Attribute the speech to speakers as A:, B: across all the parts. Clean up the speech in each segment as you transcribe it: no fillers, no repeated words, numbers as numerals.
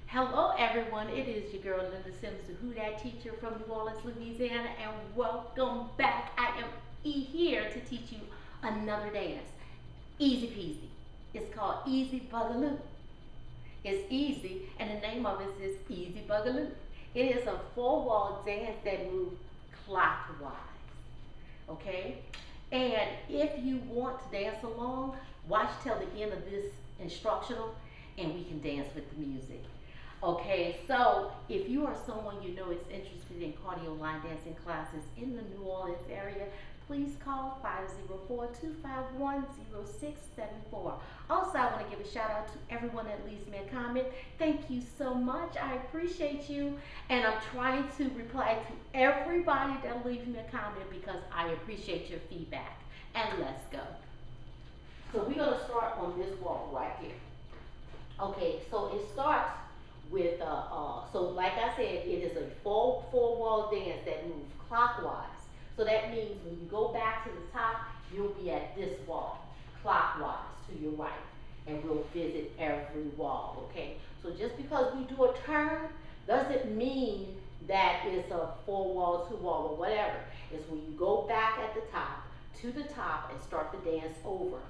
A: Hello everyone, it is your girl Linda Sims, the Who Dat teacher from New Orleans, Louisiana, and welcome back. I am here to teach you another dance. Easy peasy. It's called Easy Boogaloo. It's easy, and the name of it is Easy Boogaloo. It is a four-wall dance that moves clockwise. Okay? And if you want to dance along, watch till the end of this instructional and we can dance with the music. Okay, so if you are someone you know is interested in cardio line dancing classes in the New Orleans area, please call 504-251-0674. Also, I want to give a shout out to everyone that leaves me a comment. Thank you so much. I appreciate you. And I'm trying to reply to everybody that leaves me a comment because I appreciate your feedback. And let's go. So we're going to start on this wall right here. Okay, so it starts with, so like I said, it is a four-wall dance that moves clockwise. So that means when you go back to the top, you'll be at this wall, clockwise to your right. And we'll visit every wall, okay? So just because we do a turn doesn't mean that it's a four-wall, two-wall, or whatever. It's when you go back at the top, to the top, and start the dance over.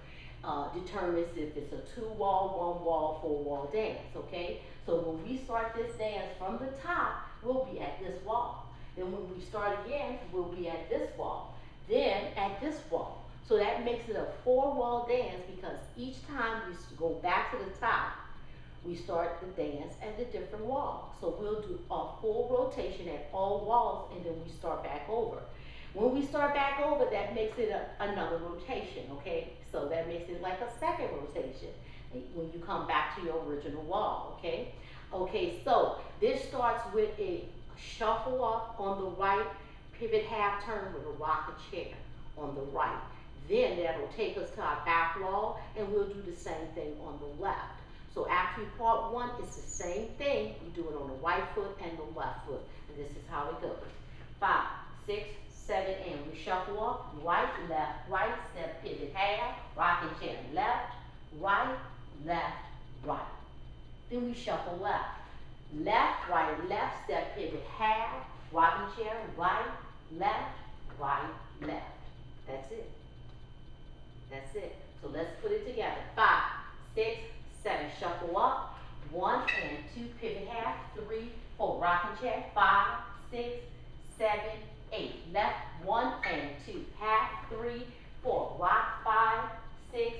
A: Determines if it's a two-wall, one-wall, four-wall dance, okay? So when we start this dance from the top, we'll be at this wall. Then when we start again, we'll be at this wall. Then at this wall. So that makes it a four-wall dance because each time we go back to the top, we start the dance at the different wall. So we'll do a full rotation at all walls and then we start back over. When we start back over, that makes it another rotation, okay? So that makes it like a second rotation when you come back to your original wall, okay? Okay, so this starts with a shuffle up on the right, pivot half turn with a rocking chair on the right. Then that'll take us to our back wall, and we'll do the same thing on the left. So after part one, it's the same thing. We do it on the right foot and the left foot, and this is how it goes. 5, 6, 7, and we shuffle up, right, step, pivot half, rocking chair, left, right, right. Then we shuffle left, left, step, pivot half, rocking chair, right, left. That's it. That's it. So let's put it together. 5, 6, 7, shuffle up, 1 and 2, pivot half, 3, 4, rocking chair, 5, 6, 7, 8, left, 1 and 2, half, 3, 4, rock, 5, 6,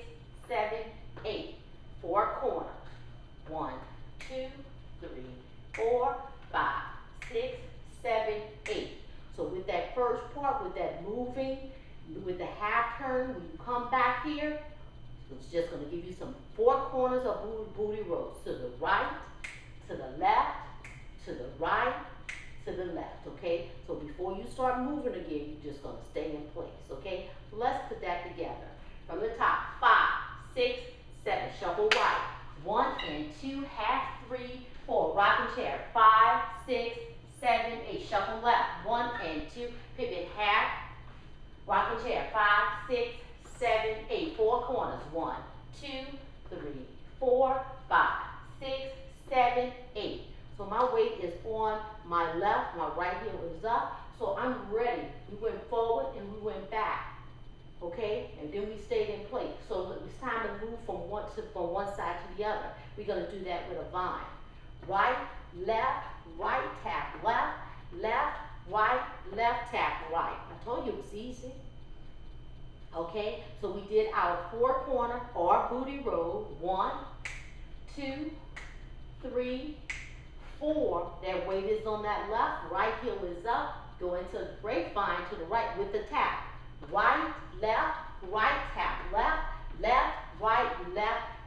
A: 7, 8, 4 corners, 1, 2, 3, 4, 5, 6, 7, 8. So with that first part, with that moving, with the half turn, when you come back here, it's just going to give you some 4 corners of booty rolls, to the right, to the left, to the right, to the left, okay? So before you start moving again, you're just going to stay in place, okay? So let's put that together. From the top, 5, 6, 7, shuffle right, 1 and 2, half, 3, 4, rocking chair, 5, 6, 7, 8, shuffle left, 1 and 2, pivot half, rocking chair, 5, 6, 7, 8, 4 corners, 1, 2, 3, 4, 5, 6, 7, 8. So my weight is on my left, my right heel is up, so I'm ready. We went forward and we went back, okay? And then we stayed in place. So it's time to move from one side to the other. We're gonna do that with a vine. Right, tap left, right, left, tap right. I told you it's easy. Okay, so we did our 4 corner or booty roll. 1, 2, 3, 4, that weight is on that left, right heel is up, go into the grapevine to the right with the tap. Right, tap left, right,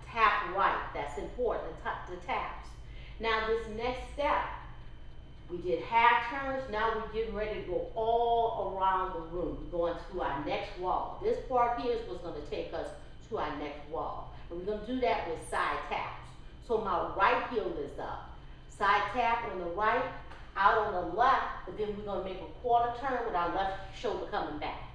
A: tap right. That's important, the taps. Now this next step, we did half turns, now we're getting ready to go all around the room. We're going to our next wall. This part here is what's going to take us to our next wall. And we're going to do that with side taps. So my right heel is up. Side tap on the right, out on the left, but then we're going to make a quarter turn with our left shoulder coming back.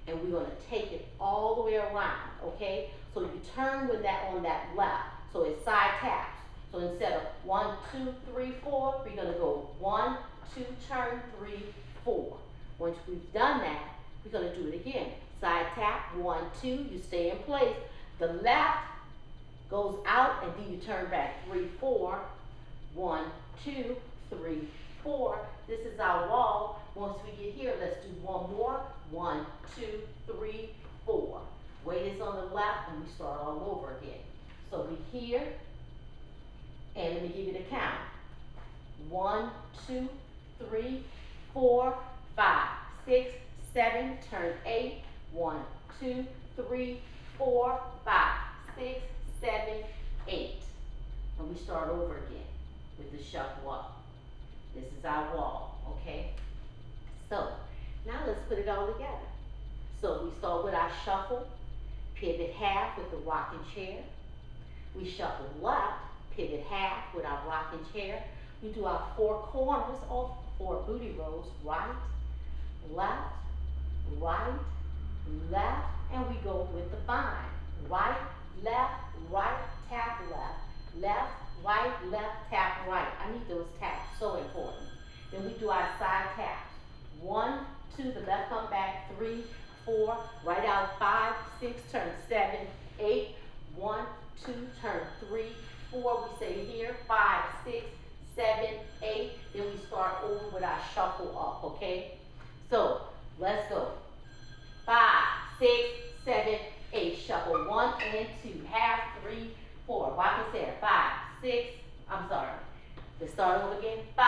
A: And we're going to take it all the way around, okay? So you turn with that on that left. So it's side taps. So instead of 1, 2, 3, 4, we're going to go 1, 2, turn, 3, 4. Once we've done that, we're going to do it again. Side tap, 1, 2, you stay in place. The left goes out and then you turn back, 3, 4. 1, 2, 3, 4. This is our wall. Once we get here, let's do one more. 1, 2, 3, 4. Weight is on the left and we start all over again. So we here, and let me give you the count. 1, 2, 3, 4, 5, 6, 7, turn 8. 1, 2, 3, 4, 5, 6, 7, 8. And we start over again with the shuffle up. This is our wall, okay? So now let's put it all together. So we start with our shuffle, pivot half with the rocking chair. We shuffle left, pivot half with our rocking chair. We do our 4 corners, all 4 booty rolls, right, left, right, left, and we go with the bind. Right, tap left, right, tap right. I need those taps, so important. Then we do our side taps. 1, 2, the left come back, 3, 4, right out, 5, 6, turn 7, 8, 1, 2, turn 3, 4, we say here, 5, 6, 7, 8, then we start over with our shuffle up, okay? So, let's go. 5, 6, 7, 8, shuffle 1 and 2, half, 3, 4, rocking chair, 5, 6, I'm sorry, let's start over again, 5,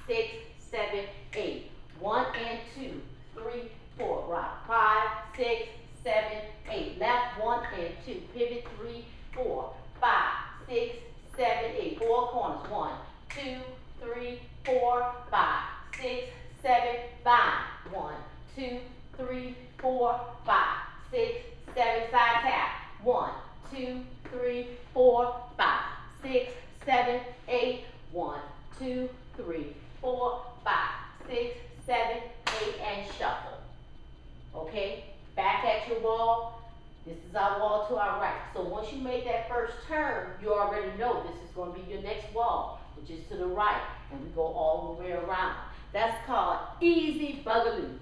A: 6, 7, 8, 1 and 2, 3, 4, rock, 5, 6, 7, 8, left, 1 and 2, pivot, 3, 4, 5, 6, 7, 8, 4 corners, 1, 2, 3, 4, 5, 6, 7, bind, 1, 2, 3, 4, 5, 6, 7, side tap, 1, 2, 3, 4, 5, 6, 7, 8, 1, 2, 3, 4, 5, 6, 7, 8, and shuffle. Okay, back at your wall. This is our wall to our right. So once you made that first turn, you already know this is going to be your next wall, which is to the right, and we go all the way around. That's called easy boogaloo.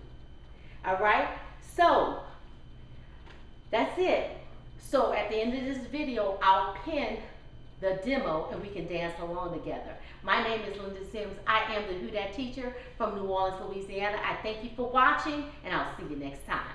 A: All right, so that's it. So at the end of this video, I'll pin the demo and we can dance along together. My name is Linda Sims. I am the Who Dat teacher from New Orleans, Louisiana. I thank you for watching and I'll see you next time.